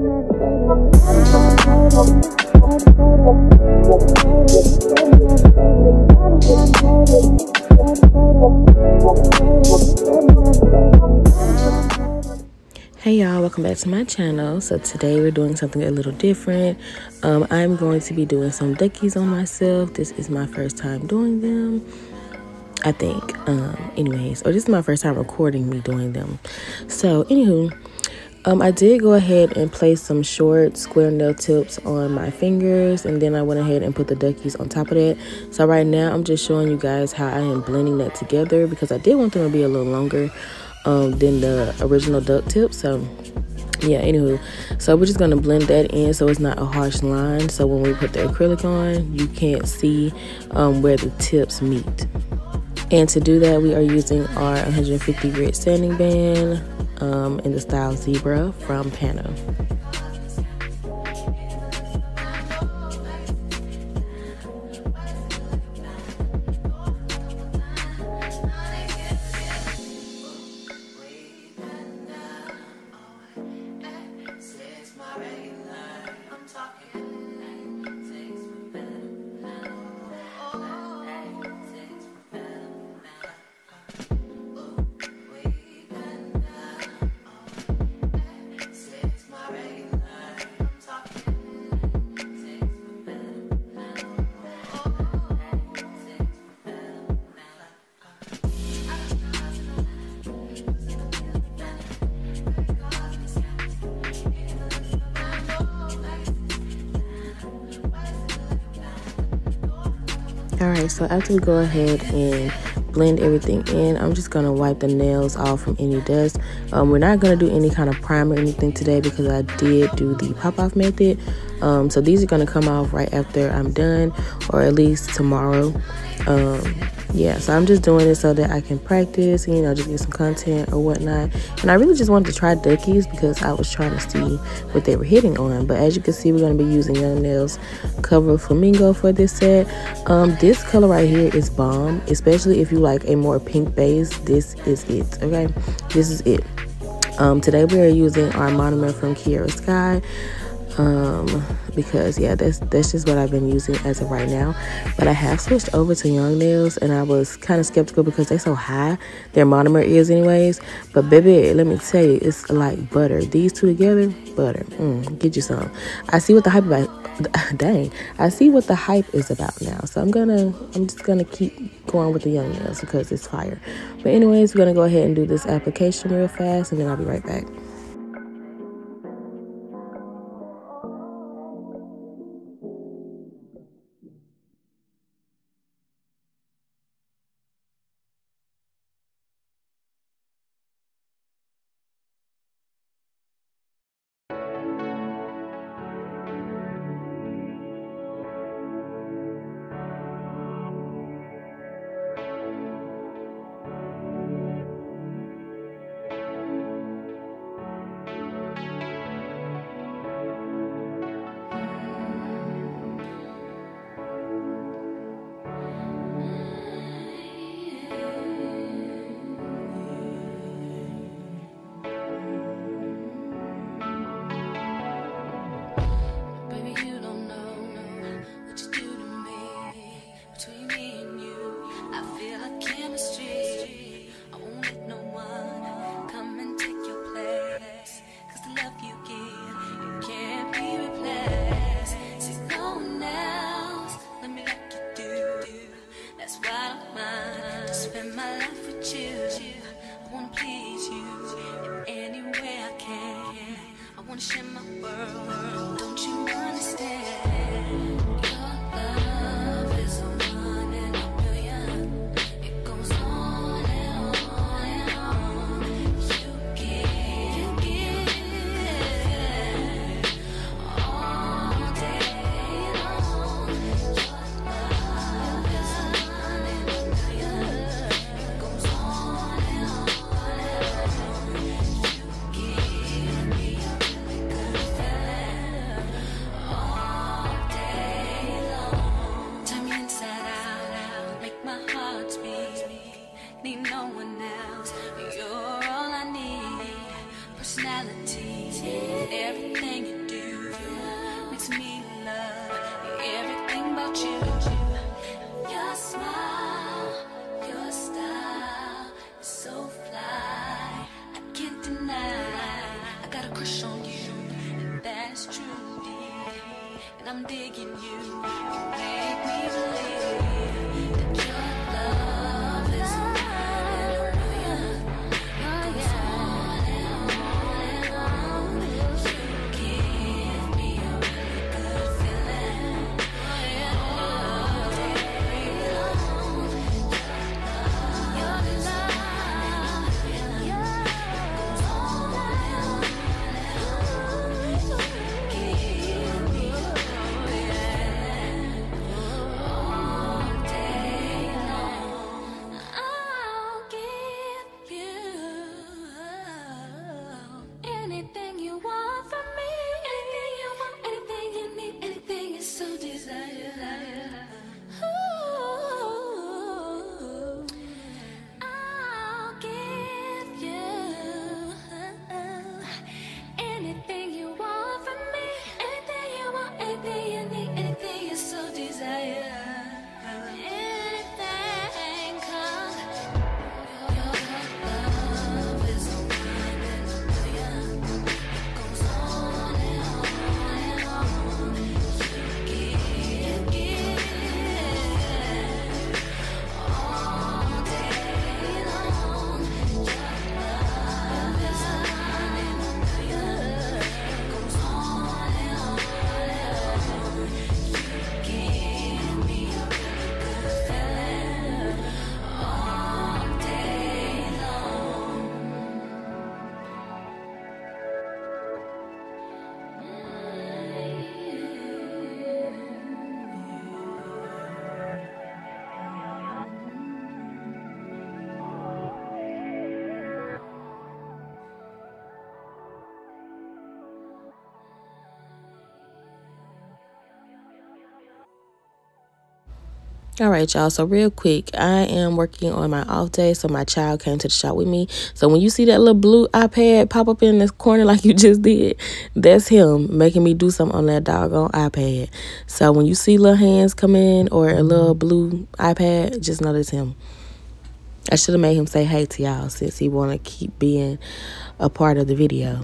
Hey y'all, welcome back to my channel. So today we're doing something a little different. I'm going to be doing some duckies on myself. This is my first time doing them, I think. Anyways, or this is my first time recording me doing them. So anywho, I did go ahead and place some short square nail tips on my fingers, and then I went ahead and put the duckies on top of that. So right now I'm just showing you guys how I am blending that together, because I did want them to be a little longer than the original duck tip. So yeah, anywho, so we're just going to blend that in so it's not a harsh line, so when we put the acrylic on you can't see where the tips meet. And to do that, we are using our 150 grit sanding band in the style Zebra from Pana. Alright, so after we go ahead and blend everything in, I'm just going to wipe the nails off from any dust. We're not going to do any kind of primer or anything today because I did do the pop-off method. So these are going to come off right after I'm done, or at least tomorrow. Yeah, so I'm just doing it so that I can practice and, you know, just get some content or whatnot. And I really just wanted to try duckies because I was trying to see what they were hitting on. But as you can see, we're going to be using Young Nails Cover Flamingo for this set. This color right here is bomb, especially if you like a more pink base. This is it, okay? This is it. Today we are using our monomer from Kiara Sky. Because yeah, that's just what I've been using as of right now. But I have switched over to Young Nails, and I was kind of skeptical because they're so high, their monomer is anyways. But baby, let me tell you, it's like butter. These two together, butter. Get you some. I see what the hype about. Dang, I see what the hype is about now. So I'm just gonna keep going with the Young Nails because it's fire. But anyways, we're gonna go ahead and do this application real fast, and then I'll be right back. Everything you do makes me love everything about you. Your smile, your style is so fly. I can't deny. I got a crush on you, and that's true, dear. And I'm digging you. Make me believe that your love is mine. Oh yeah. And on. You give me a really good feeling. All day long. Your love goes on and on. Give me a feeling all day long. I'll give you anything you want from me. Anything you want, anything you need, anything you so desire. Ooh, I'll give you anything you want from me. Anything you want, anything you need, anything you so desire. Anything, 'cause your love is a one in a million. It goes on and on and on. You give all day long. Your love is a one in a million. It goes on and on and on. You give me a really good feeling all day long. All right, y'all. So real quick, I am working on my off day. So my child came to the shop with me. So when you see that little blue iPad pop up in this corner like you just did, that's him making me do something on that doggone iPad. So when you see little hands come in or a little blue iPad, just know that's him. I should have made him say hey to y'all since he want to keep being a part of the video.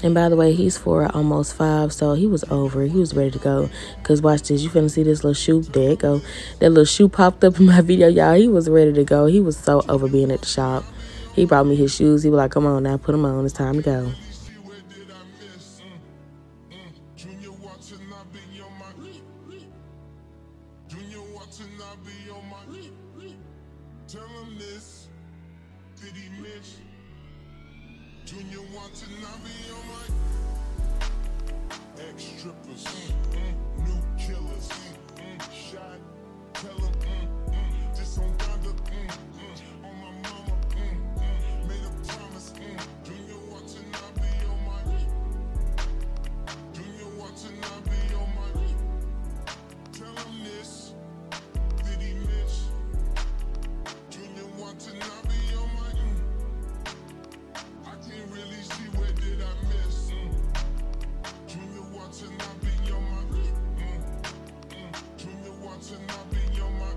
And by the way, he's 4, almost 5, so he was over. He was ready to go. Because watch this. You finna see this little shoe. There it go. That little shoe popped up in my video, y'all. He was ready to go. He was so over being at the shop. He brought me his shoes. He was like, come on now, put them on. It's time to go. Junior want to not be on my ex-strippers, new killers, shot, tell them, just on Donda, on my mama, made a promise, Junior want to not be on my, Junior want to not be on my, tell them this, did he miss, Junior want to not be on my, I can't really see where did I miss. Junior want to not be on my. Junior want to not be on my.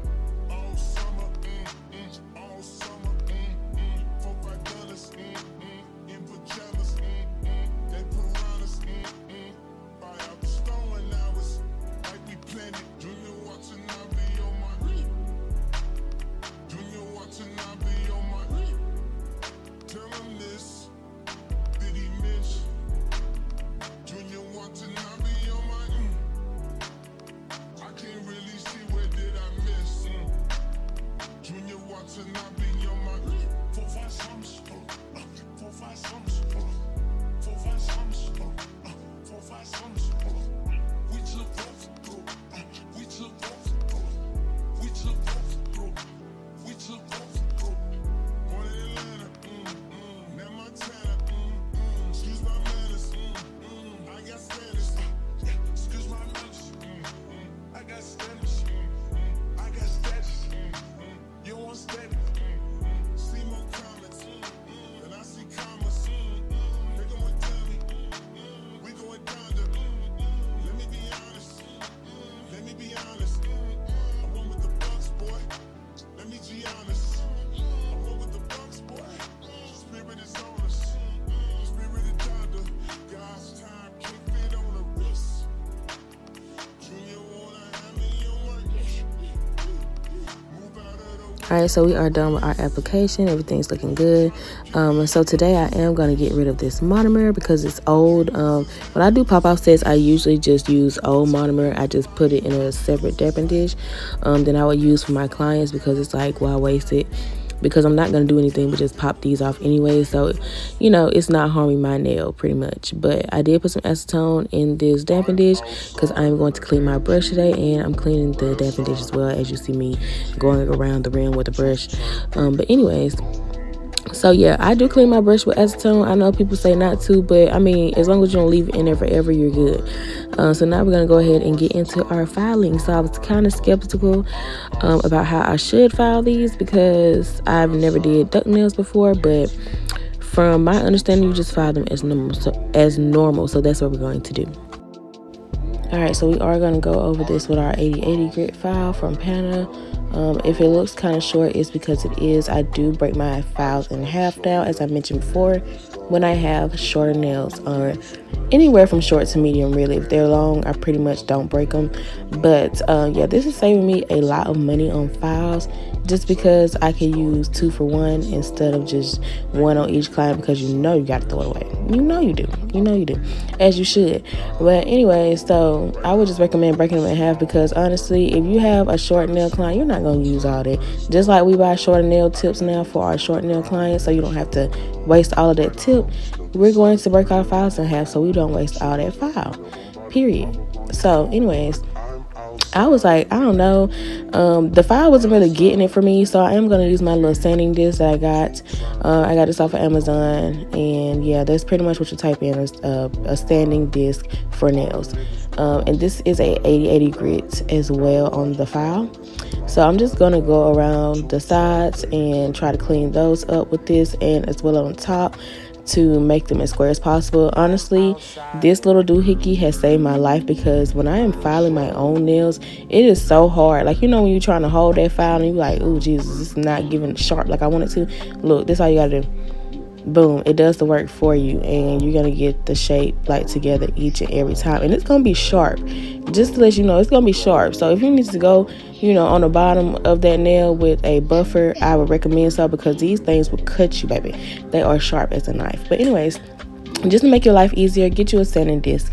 All right, so we are done with our application. Everything's looking good. So today I am going to get rid of this monomer because it's old. When I do pop-off sets, I usually just use old monomer. I just put it in a separate dapping dish. Then I would use for my clients because it's like, why waste it? Because I'm not going to do anything but just pop these off anyway. So, you know, it's not harming my nail pretty much. But I did put some acetone in this dapping dish because I'm going to clean my brush today. And I'm cleaning the dapping dish as well, as you see me going around the rim with the brush. But anyways, so yeah, I do clean my brush with acetone. I know people say not to, but I mean, as long as you don't leave it in there forever, you're good. So now we're going to go ahead and get into our filing. So I was kind of skeptical about how I should file these because I've never did duck nails before, but from my understanding, you just file them as normal. So that's what we're going to do. All right, so we are going to go over this with our 80/80 grit file from Pana. If it looks kind of short, it's because it is. I do break my files in half now, as I mentioned before, when I have shorter nails, or anywhere from short to medium, really. If they're long, I pretty much don't break them. But yeah, this is saving me a lot of money on files, just because I can use 2 for 1 instead of just 1 on each client, because you know you got to throw it away. You know you do. You know you do. As you should. But anyway, so I would just recommend breaking them in half, because honestly, if you have a short nail client, you're not going to use all that. Just like we buy shorter nail tips now for our short nail clients, so you don't have to waste all of that tip. We're going to break our files in half so we don't waste all that file. Period. So anyways, I was like, I don't know. The file wasn't really getting it for me, so I am going to use my little sanding disc that I got. I got this off of Amazon, and yeah, that's pretty much what you type in, a sanding disc for nails. And this is a 80/80 grit as well on the file. So I'm just going to go around the sides and try to clean those up with this, and as well on top, to make them as square as possible. Honestly, this little doohickey has saved my life, because when I am filing my own nails, it is so hard. Like, you know, when you're trying to hold that file and you're like, oh Jesus, it's not giving sharp like I want it to. Look, this is all you gotta do. Boom, it does the work for you, and you're gonna get the shape like together each and every time, and it's gonna be sharp. Just to let you know, it's gonna be sharp. So if you need to go, you know, on the bottom of that nail with a buffer, I would recommend so, because these things will cut you, baby. They are sharp as a knife. But anyways, just to make your life easier, get you a sanding disc.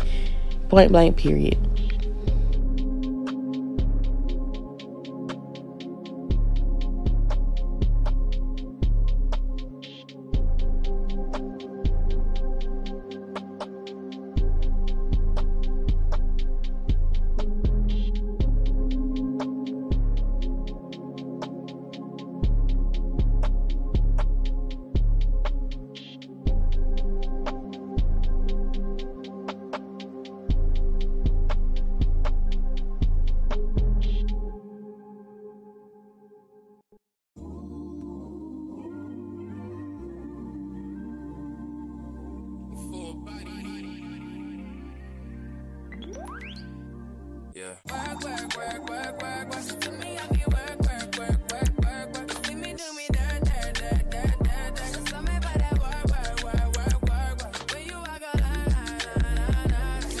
Point blank, period.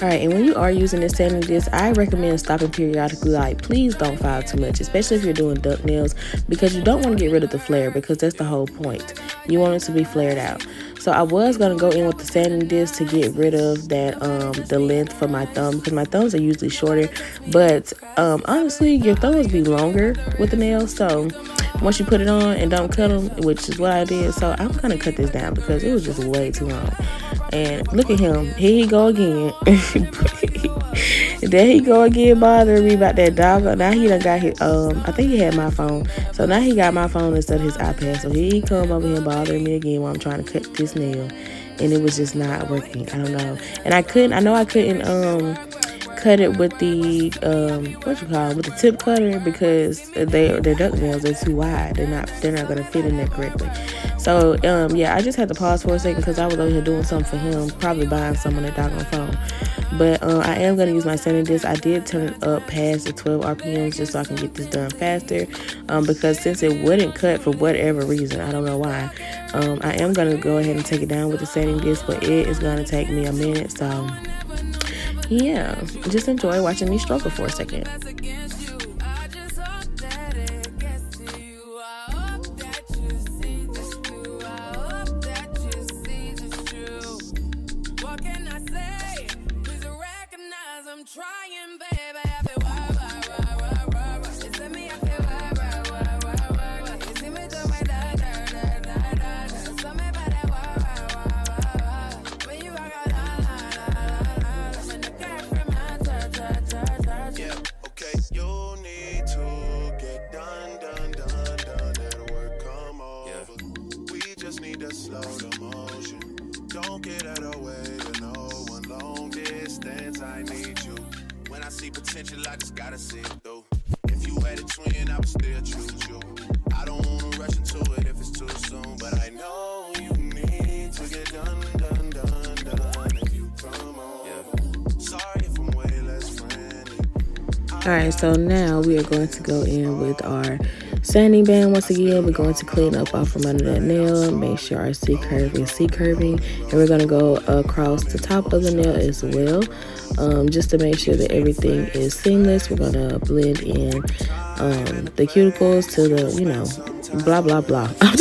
Alright, and when you are using this sanding disc, I recommend stopping periodically. Like, please don't file too much, especially if you're doing duck nails, because you don't want to get rid of the flare, because that's the whole point. You want it to be flared out. So I was going to go in with the sanding disc to get rid of that the length for my thumb, because my thumbs are usually shorter, but honestly, your thumbs be longer with the nails. So once you put it on and don't cut them, which is what I did, so I'm going to cut this down because it was just way too long. And look at him, here he go again. There he go again, bothering me about that dog. Now he done got his I think he had my phone, so now he got my phone instead of his iPad. So here he come over here bothering me again while I'm trying to cut this nail, and it was just not working. I don't know, and I know I couldn't cut it with the with the tip cutter, because they're duck nails. They're too wide. They're not gonna fit in there correctly. So yeah, I just had to pause for a second because I was over here doing something for him, probably buying some on the doggone phone. But I am gonna use my sanding disc. I did turn it up past the 12 RPMs just so I can get this done faster, because since it wouldn't cut for whatever reason, I don't know why, I am gonna go ahead and take it down with the sanding disc, but it is gonna take me a minute. So yeah, just enjoy watching me struggle for a second. What can I say? Please recognize I'm trying, baby. I feel why. You see me, I feel why. You see me do my da. So me by that why. When you walk out, la. When the girl from my touch. Yeah, okay. You need to get done. That'll work, come over. We just need to slow the motion. Don't get out of the way to no one. Long distance, I need you. When I see potential, I just gotta see it through. If you had a twin, I would still choose you. I don't wanna rush into it if it's too soon, but I know you need to get done. If you come on, sorry if I'm way less friendly. Alright, so now we are going to go in with our sanding band. Once again, we're going to clean up off from under that nail, make sure our C curve is C curving, and we're going to go across the top of the nail as well, just to make sure that everything is seamless. We're going to blend in the cuticles to the, blah, blah, blah. I'm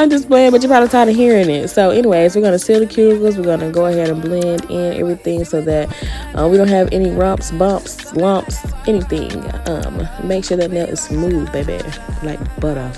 just playing, but you're probably tired of hearing it. So anyways, we're going to seal the cuticles. We're going to go ahead and blend in everything so that we don't have any rumps, bumps, lumps, anything. Make sure that nail is smooth, baby, like butter.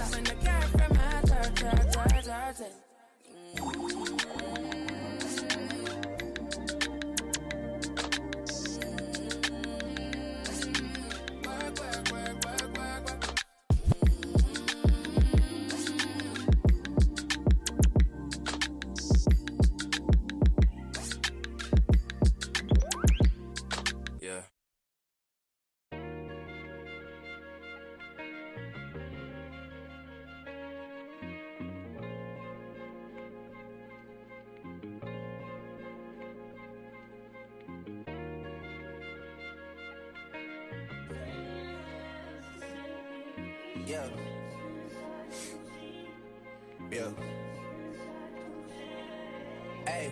Yeah. Hey,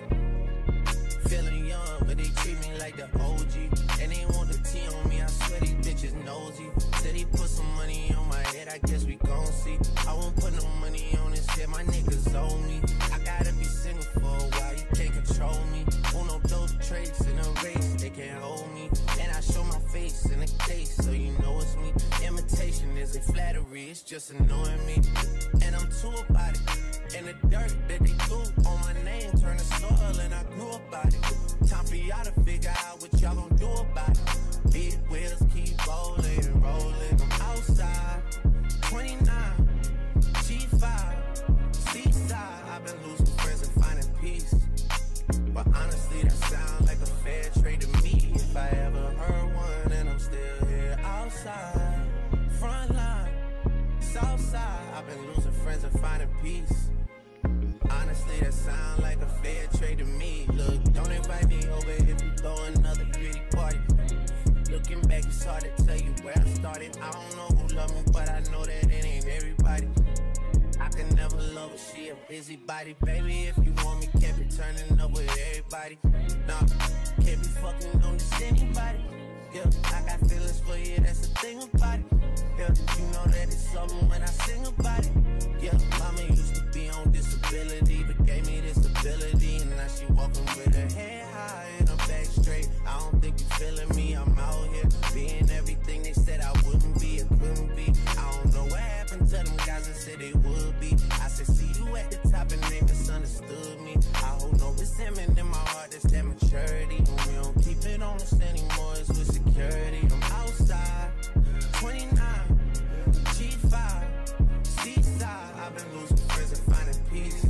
feeling young, but they treat me like the OG. And they want the T on me, I swear these bitches nosy. Said he put some money on my head, I guess we gon' see. I won't put no money on his head, my niggas owe me. I gotta be single for a while, you can't control me. Won't no those traits in a race, they can't hold me. And I show my face in a case, so you know it's me. Imitation isn't flattery, it's just annoying me. And I'm too about it. And the dirt that they threw on my name turned to soil, and I grew about it. Time for y'all to figure out what y'all gon' do about it. Big wheels keep rolling and rolling. I'm outside, 29, G5, seaside. I've been losing friends and finding peace. But honestly, that sounds like a fair trade to me. If I ever heard one, and I'm still here outside, front line, south side. I've been losing friends and finding peace. Honestly, that sound like a fair trade to me. Look, don't invite me over if you throw another pretty party. Looking back, it's hard to tell you where I started. I don't know who loved me, but I know that it ain't everybody. I can never love her, she a busybody. Baby, if you want me, can't be turning up with everybody. Nah, can't be fucking on this anybody. Yeah, I got feelings for you, that's the thing about it. Yeah, you know that it's something when I sing about it. Yeah, mama used to be on disability, but gave me this ability. And now she walking with her head high and her back straight. I don't think you feeling me, I'm out here being everything they said I wouldn't be, it couldn't be. I don't know what happened to them guys that said they would be. I said, see you at the top and they misunderstood me. I hold no resentment in my heart, that's that maturity. And we don't keep it on us anymore, it's with security. I'm outside, 29, G5, seaside. I've been losing friends and finding peace.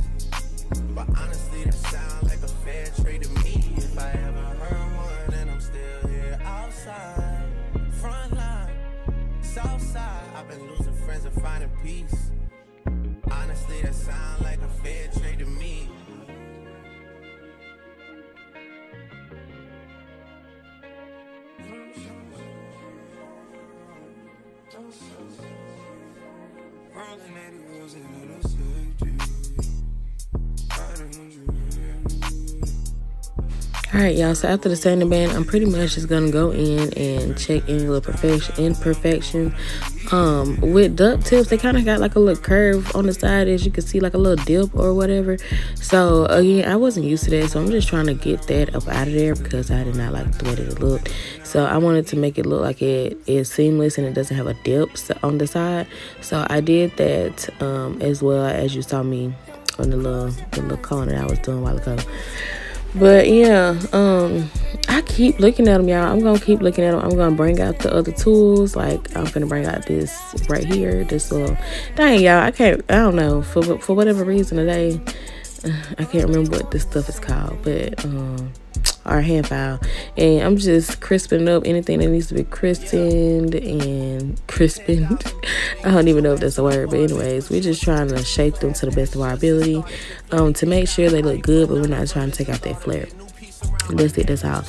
But honestly, that sounds like a fair trade to me. If I ever heard one, and I'm still here outside, front line, south side. I've been losing friends and finding peace. Honestly, that sounds like a fair trade to me. Rolling 80 wheels in a safety. All right, y'all. So after the sanding band, I'm pretty much just gonna go in and check any little imperfection. With duck tips, they kind of got like a little curve on the side, as you can see, like a little dip or whatever. So again, I wasn't used to that, so I'm just trying to get that up out of there because I did not like the way that it looked. So I wanted to make it look like it is seamless and it doesn't have a dip on the side. So I did that as well, as you saw me on the little corner that I was doing a while ago. But yeah, I keep looking at them, y'all. I'm gonna keep looking at them. I'm gonna bring out the other tools. Like, I'm gonna bring out this right here, this little, dang, y'all, I don't know, for whatever reason today, I can't remember what this stuff is called, but our hand file. And I'm just crisping up anything that needs to be crisped. I don't even know if that's a word, but anyways, we're just trying to shape them to the best of our ability, to make sure they look good, but we're not trying to take out that flare. That's it, that's all.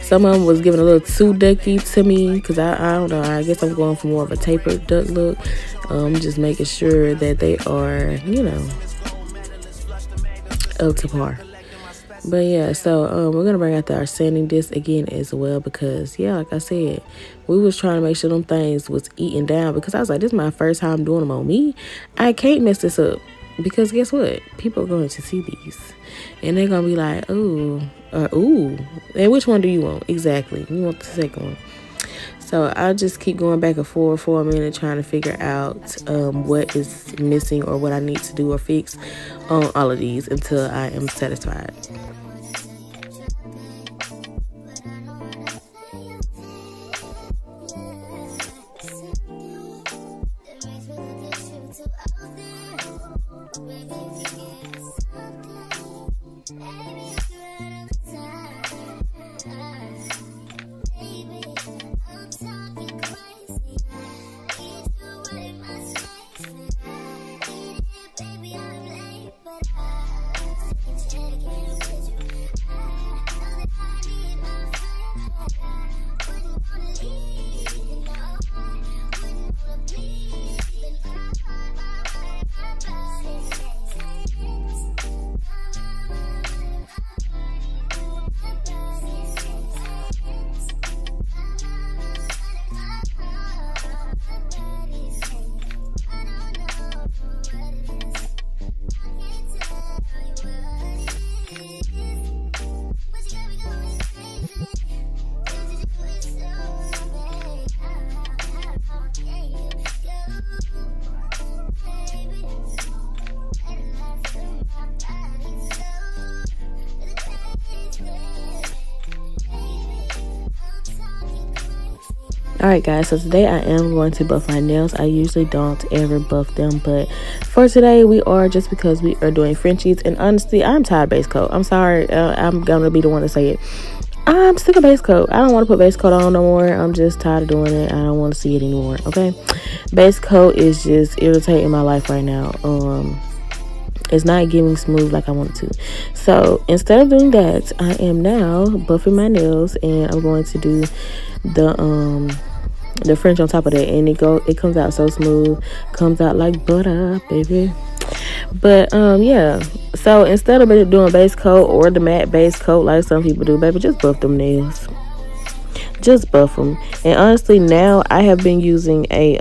Some of them was giving a little too ducky to me, because I don't know, I guess I'm going for more of a tapered duck look. Just making sure that they are, you know, up to par. But yeah, so we're gonna bring out our sanding disc again as well, because yeah, like I said, we was trying to make sure them things was eating down, because I was like, this is my first time doing them on me. I can't mess this up, because guess what, people are going to see these and they're gonna be like, ooh, ooh, and which one do you want exactly? You want the second one. So I'll just keep going back and forth for a minute, trying to figure out what is missing or what I need to do or fix on all of these until I am satisfied. Alright guys, so today I am going to buff my nails. I usually don't ever buff them, but for today we are, just because we are doing Frenchies. And honestly, I'm tired of base coat. I'm sorry, I'm gonna be the one to say it. I'm sick of base coat. I don't want to put base coat on no more. I'm just tired of doing it. I don't want to see it anymore, okay? Base coat is just irritating my life right now. It's not getting smooth like I want it to. So instead of doing that, I am now buffing my nails, and I'm going to do the French on top of that, and it comes out so smooth, comes out like butter, baby. But yeah, so instead of doing base coat or the matte base coat like some people do, baby, just buff them nails. Just buff them. And honestly, now I have been using a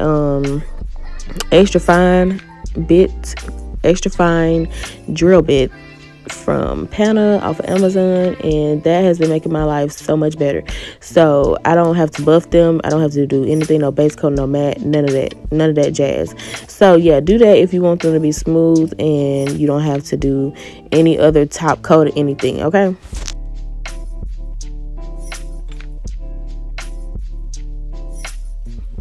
extra fine drill bit from Pana off of Amazon, and that has been making my life so much better. So I don't have to buff them. I don't have to do anything, no base coat, no matte, none of that jazz. So yeah, do that if you want them to be smooth and you don't have to do any other top coat or anything, okay?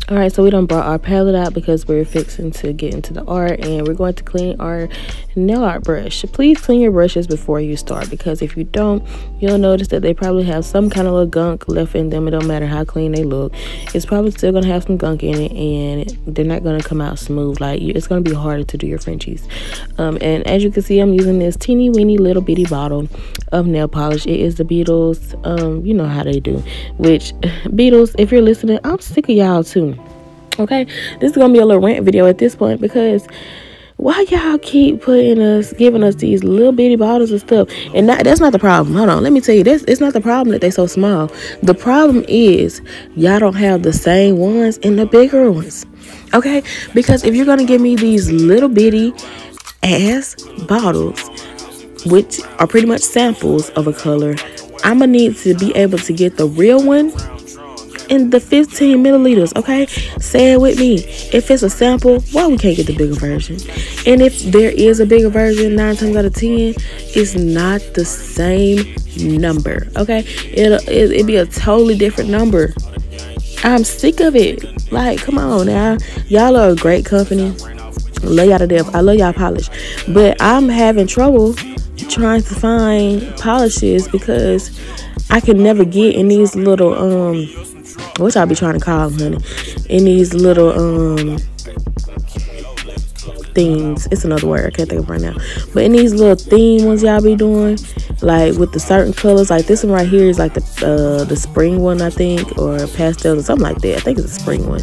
Alright, so we done brought our palette out because we're fixing to get into the art, and we're going to clean our nail art brush. Please clean your brushes before you start, because if you don't, you'll notice that they probably have some kind of little gunk left in them. It don't matter how clean they look, it's probably still going to have some gunk in it, and they're not going to come out smooth. Like, it's going to be harder to do your Frenchies. And as you can see, I'm using this teeny weeny little bitty bottle of nail polish. It is the Beatles. You know how they do, which Beatles, if you're listening, I'm sick of y'all too. Okay, this is gonna be a little rant video at this point, because Why y'all keep giving us these little bitty bottles of stuff? And that's not the problem. Hold on, let me tell you, it's not the problem that they so small. The problem is y'all don't have the same ones in the bigger ones. Okay? Because if you're gonna give me these little bitty ass bottles, which are pretty much samples of a color, I'm gonna need to be able to get the real one in the 15 milliliters. Okay, say it with me. If it's a sample, why we can't get the bigger version? And if there is a bigger version, 9 times out of 10, it's not the same number. Okay, it'll be a totally different number. I'm sick of it. Like, come on now, y'all are a great company. Love y'all to death. I love y'all polish, but I'm having trouble trying to find polishes because I can never get in these little what y'all be trying to call them, honey, in these little things. It's another word I can't think of right now, but in these little theme ones y'all be doing, like with the certain colors. Like this one right here is like the spring one, I think, or pastels or something like that. I think it's a spring one.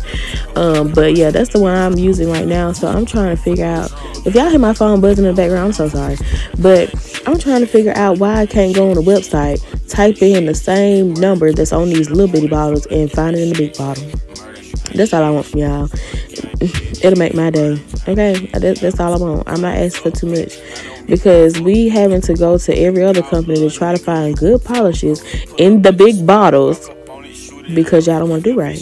But yeah, that's the one I'm using right now. So I'm trying to figure out, if y'all hear my phone buzzing in the background, I'm so sorry, but I'm trying to figure out why I can't go on the website, type in the same number that's on these little bitty bottles, and find it in the big bottle. That's all I want from y'all. It'll make my day. Okay, that's all I want. I'm not asking for too much, because we having to go to every other company to try to find good polishes in the big bottles because y'all don't want to do right.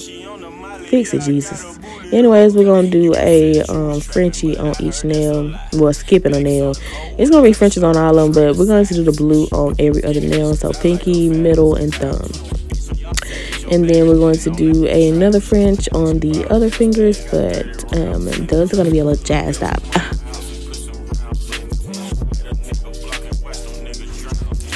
Fix it, Jesus. Anyways, we're gonna do a Frenchie on each nail. Well, skipping a nail. It's gonna be Frenchies on all of them, but we're going to do the blue on every other nail. So pinky, middle, and thumb. And then we're going to do another French on the other fingers, but those are going to be a little jazzed up.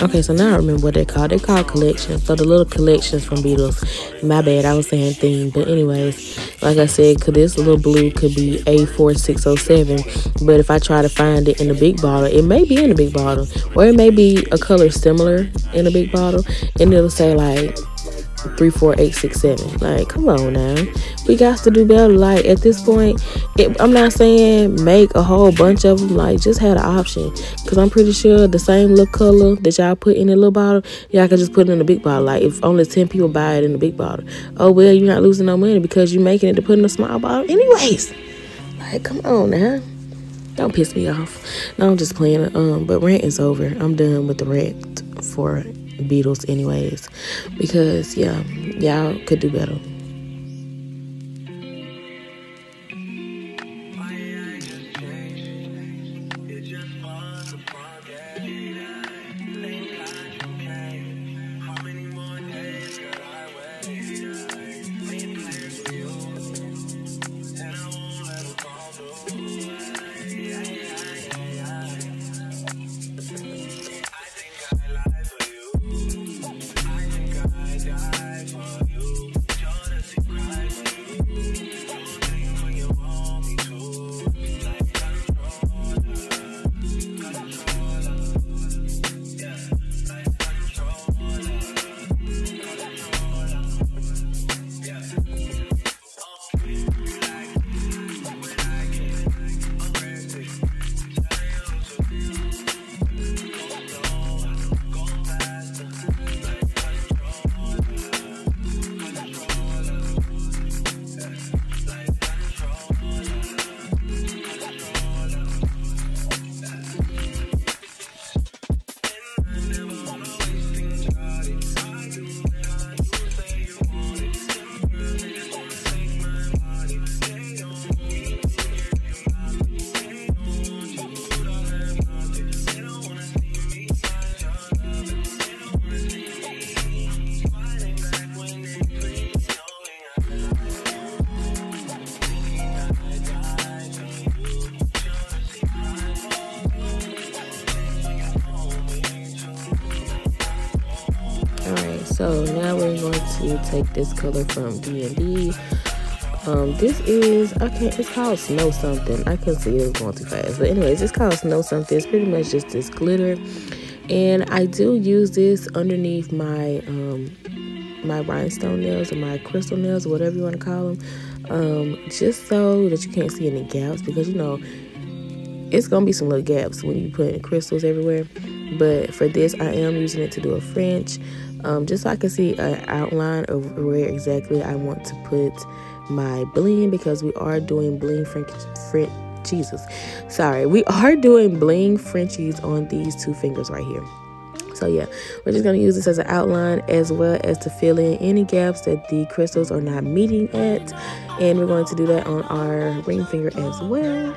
Okay, so now I remember what they're called. They're called collections. So the little collections from Beatles. My bad, I was saying theme. But anyways, like I said, this little blue could be A4607. But if I try to find it in the big bottle, it may be in the big bottle. Or it may be a color similar in the big bottle. And it'll say like 34867. Like, come on now, we got to do better. Like, at this point, I'm not saying make a whole bunch of them, like just have the option, because I'm pretty sure the same little color that y'all put in a little bottle, y'all can just put it in a big bottle. Like, if only 10 people buy it in the big bottle, oh well, you're not losing no money because you're making it to put in a small bottle anyways. Like, come on now, don't piss me off. No, I'm just playing. But rant is over. I'm done with the rant for Beatles anyways, because yeah, y'all could do better. So now we're going to take this color from D&D. This is, it's called Snow Something. I couldn't see it, was going too fast. But anyways, it's called Snow Something. It's pretty much just this glitter. And I do use this underneath my my rhinestone nails or my crystal nails or whatever you want to call them. Just so that you can't see any gaps, because you know, it's gonna be some little gaps when you put crystals everywhere. But for this, I am using it to do a French, just so I can see an outline of where exactly I want to put my bling, because we are doing bling we are doing bling Frenchies on these 2 fingers right here. So yeah, we're just going to use this as an outline, as well as to fill in any gaps that the crystals are not meeting at. And we're going to do that on our ring finger as well.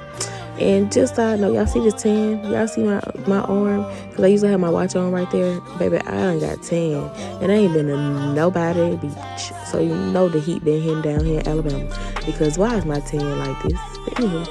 And just so I know, y'all see this tan? Y'all see my arm? Because I usually have my watch on right there. Baby, I done got tan. And I ain't been to nobody beach. So you know the heat been hitting down here in Alabama. Because why is my tan like this? But anyway.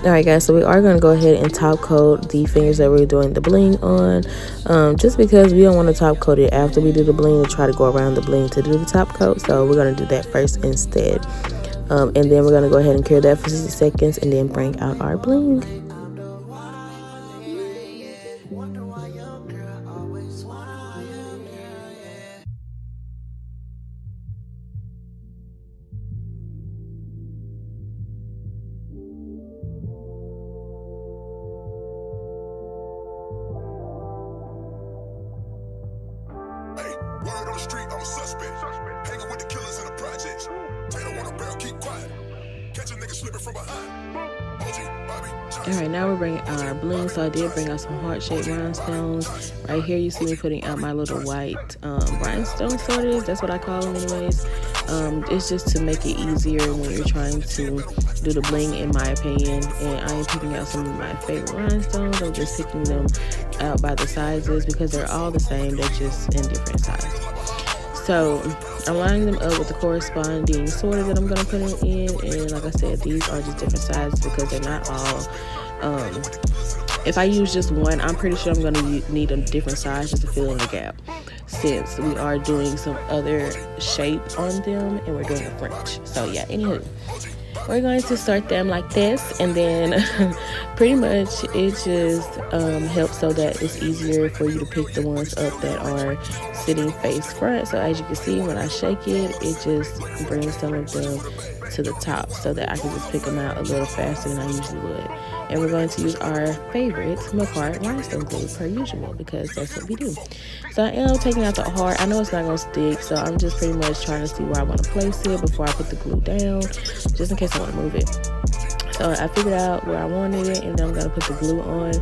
Alright guys, so we are going to go ahead and top coat the fingers that we're doing the bling on, just because we don't want to top coat it after we do the bling and try to go around the bling to do the top coat. So we're going to do that first instead, and then we're going to go ahead and cure that for 60 seconds and then bring out our bling. Word on the street, I'm a suspect. Hanging with the killers in the projects. Taylor want a barrel, keep quiet. Catch a nigga slipping from behind. OG, Bobby, Alright, now we're bringing out our bling. So I did bring out some heart-shaped rhinestones. Right here you see me putting out my little white rhinestone sort of. That's what I call them anyways. It's just to make it easier when you're trying to do the bling, in my opinion. And I am picking out some of my favorite rhinestones. I'm just picking them out by the sizes because they're all the same. They're just in different sizes. So I'm lining them up with the corresponding sorter that I'm going to put it in. And like I said, these are just different sizes because they're not all, if I use just one, I'm pretty sure I'm going to need a different size just to fill in the gap, since we are doing some other shape on them and we're doing a French. So yeah, anywho, we're going to start them like this, and then pretty much it just helps so that it's easier for you to pick the ones up that are sitting face front. So as you can see, when I shake it, it just brings some of them to the top so that I can just pick them out a little faster than I usually would. And we're going to use our favorite Makartt rhinestone glue per usual, because that's what we do. So I am taking out the heart. I know it's not going to stick, so I'm just pretty much trying to see where I want to place it before I put the glue down, just in case I want to move it. So I figured out where I wanted it, and then I'm going to put the glue on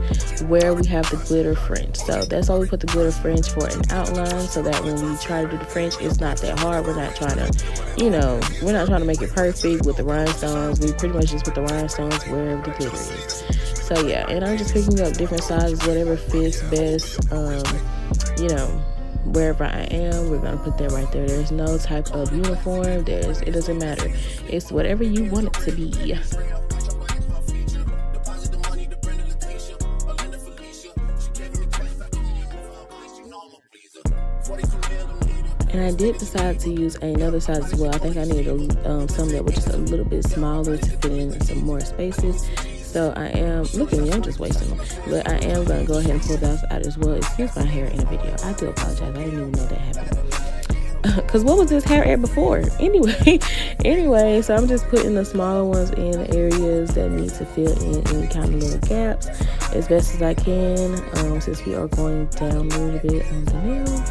where we have the glitter French. So that's why we put the glitter French, for an outline, so that when we try to do the French, it's not that hard. We're not trying to, you know, we're not trying to make it perfect with the rhinestones. We pretty much just put the rhinestones where the glitter is. So yeah, and I'm just picking up different sizes, whatever fits best, you know, wherever I am. We're gonna put that right there. There's no type of uniform. It doesn't matter. It's whatever you want it to be. And I did decide to use another size as well. I think I needed some that were just a little bit smaller to fit in some more spaces. So I am, look at me, I'm just wasting them. But I am going to go ahead and pull those out as well. Excuse my hair in the video. I do apologize. I didn't even know that happened. Because what was this hair at before? Anyway, so I'm just putting the smaller ones in the areas that need to fill in any kind of little gaps as best as I can, since we are going down a little bit on the nail.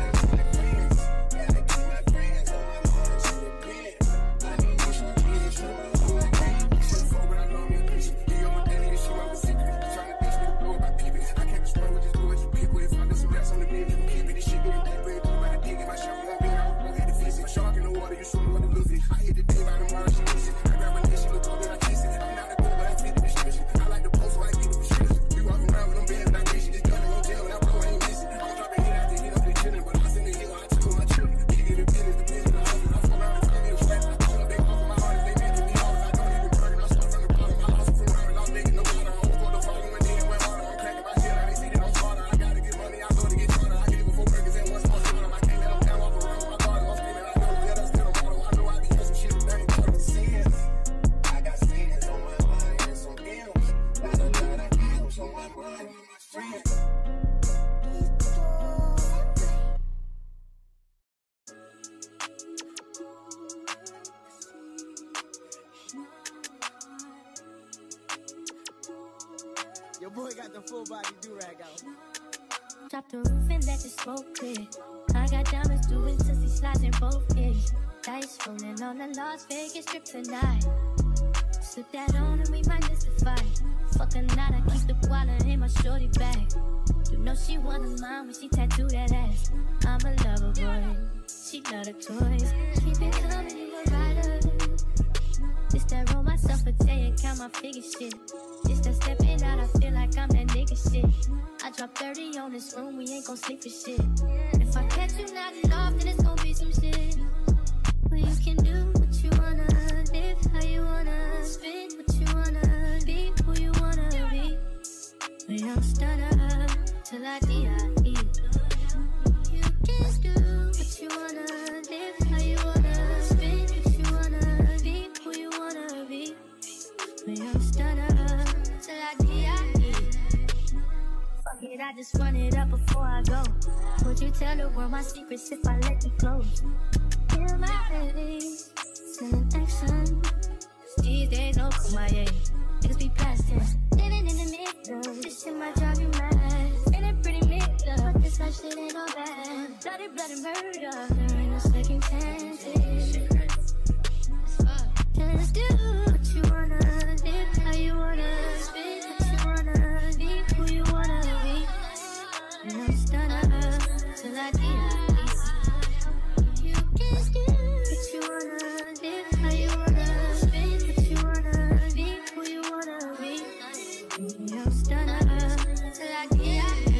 Your boy got the full body do-rag out. Drop the roof and let the smoke clear. I got diamonds doing sissy slides in both ears. Dice rolling on the Las Vegas strip tonight. Slip that on and we might miss the fight. Fuck a night, I keep the wallet in my shorty bag. You know she one of mine when she tattoo that ass. I'm a lover boy, she love the toys. Keep it coming, you a rider. It's that roll myself a day and count my figure shit. It's that stepping out, I feel like I'm that nigga shit. I drop 30 on this room, we ain't gon' sleep for shit. If I catch you nodding off, then it's gon' be some shit. Well, you can do what you wanna, live how you wanna, spit what you wanna, be who you wanna be. We don't stutter till I D.I.E. You can do what you wanna, live how you wanna, spit what you wanna, be who you wanna be. We don't stutter till I D.I.E. Fuck it, I just run it up before I go. Would you tell the world my secrets if I let you close? Feel my face, sending action. These days no kumbaya, niggas be plastic. Living in the middle, this shit might drive you mad. Feeling pretty mixed up, but this life shit ain't all bad. Bloody, bloody murder, there ain't no second chances. Just do what you wanna, live how you wanna, spit what you wanna, be who you wanna be. And I'm stunner till I D.I.E. You can do what you wanna, live how you wanna, spit what you wanna, be who you wanna be. And I'm stunner till I D.I.E.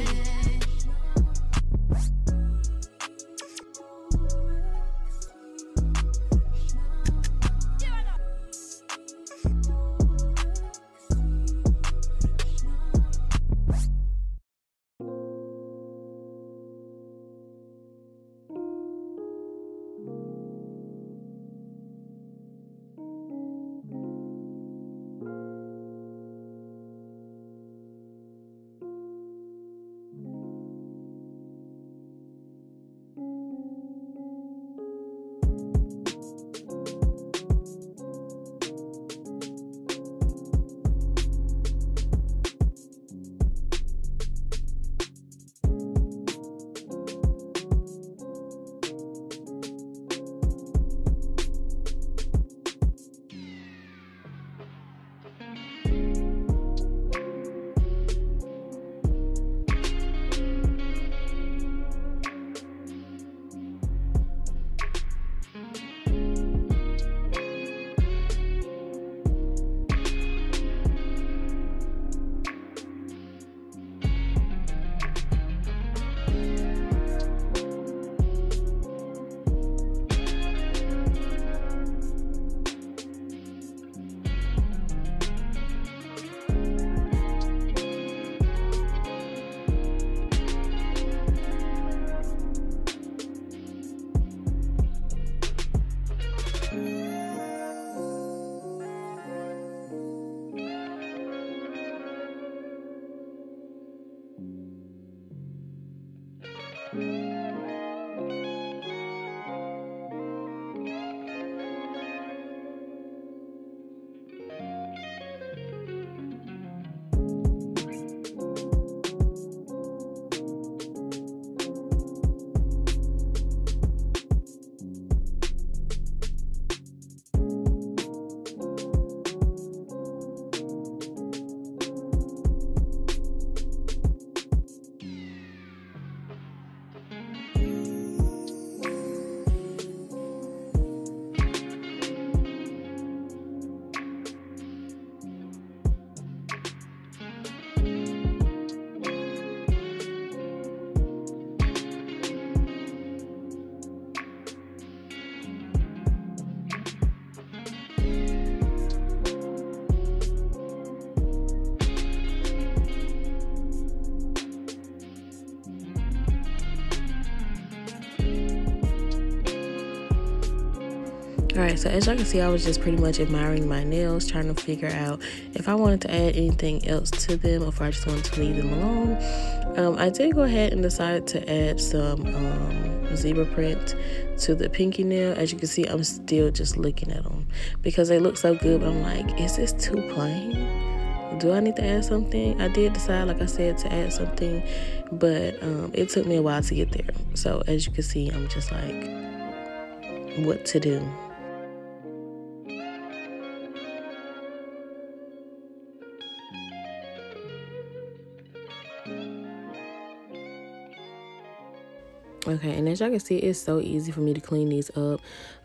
Alright, so as y'all can see, I was just pretty much admiring my nails, trying to figure out if I wanted to add anything else to them or if I just wanted to leave them alone. I did go ahead and decide to add some zebra print to the pinky nail. As you can see, I'm still just looking at them because they look so good, but I'm like, is this too plain? Do I need to add something? I did decide, like I said, to add something, but it took me a while to get there. So as you can see, I'm just like, what to do? Okay, and as y'all can see, it's so easy for me to clean these up.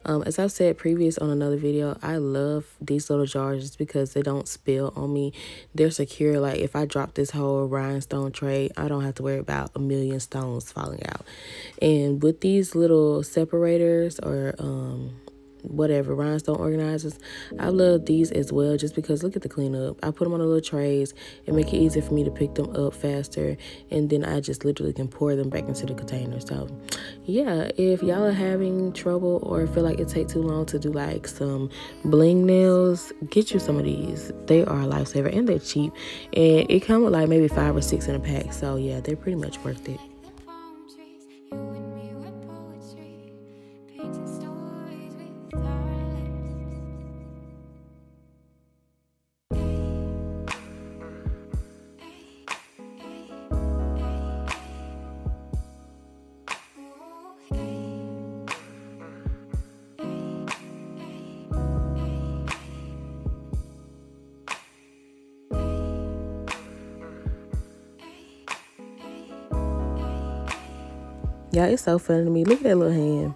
As I've said previous on another video, I love these little jars just because they don't spill on me. They're secure. Like if I drop this whole rhinestone tray, I don't have to worry about a million stones falling out. And with these little separators or whatever, rhinestone organizers, I love these as well just because look at the cleanup. I put them on the little trays and make it easier for me to pick them up faster, and then I just literally can pour them back into the container. So yeah, if y'all are having trouble or feel like it takes too long to do like some bling nails, get you some of these. They are a lifesaver and they're cheap, and it comes with like maybe 5 or 6 in a pack. So yeah, they're pretty much worth it. Y'all, it's so funny to me. Look at that little hand.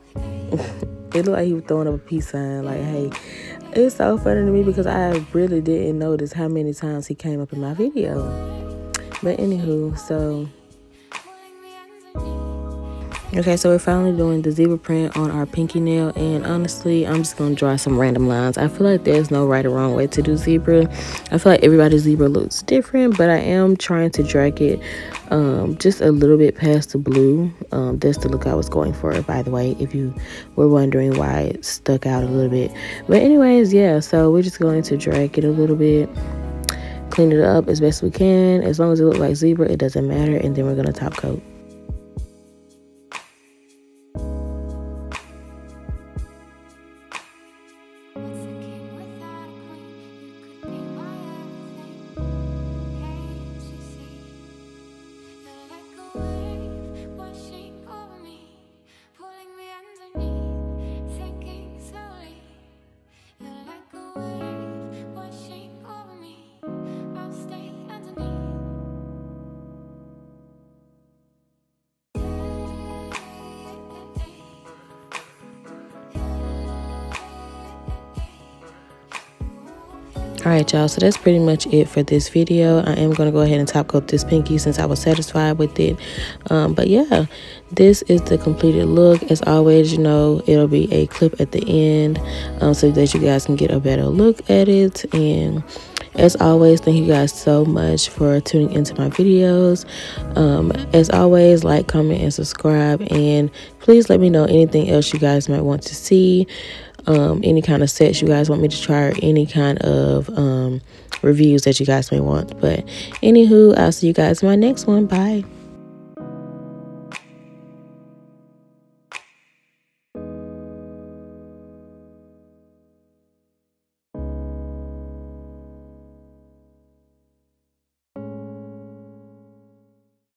It looked like he was throwing up a peace sign. Like, hey, it's so funny to me because I really didn't notice how many times he came up in my video. But anywho, so okay, so we're finally doing the zebra print on our pinky nail, and honestly, I'm just gonna draw some random lines. I feel like there's no right or wrong way to do zebra. I feel like everybody's zebra looks different, but I am trying to drag it just a little bit past the blue. That's the look I was going for, by the way, if you were wondering why it stuck out a little bit. But anyways, yeah, so we're just going to drag it a little bit, clean it up as best we can. As long as it looks like zebra, it doesn't matter, and then we're gonna top coat. Alright y'all, so that's pretty much it for this video. I am going to go ahead and top coat this pinky since I was satisfied with it. But yeah, this is the completed look. As always, you know, it'll be a clip at the end so that you guys can get a better look at it. And as always, thank you guys so much for tuning into my videos. As always, like, comment, and subscribe. And please let me know anything else you guys might want to see. Any kind of sets you guys want me to try, or any kind of reviews that you guys may want. But anywho, I'll see you guys in my next one. Bye.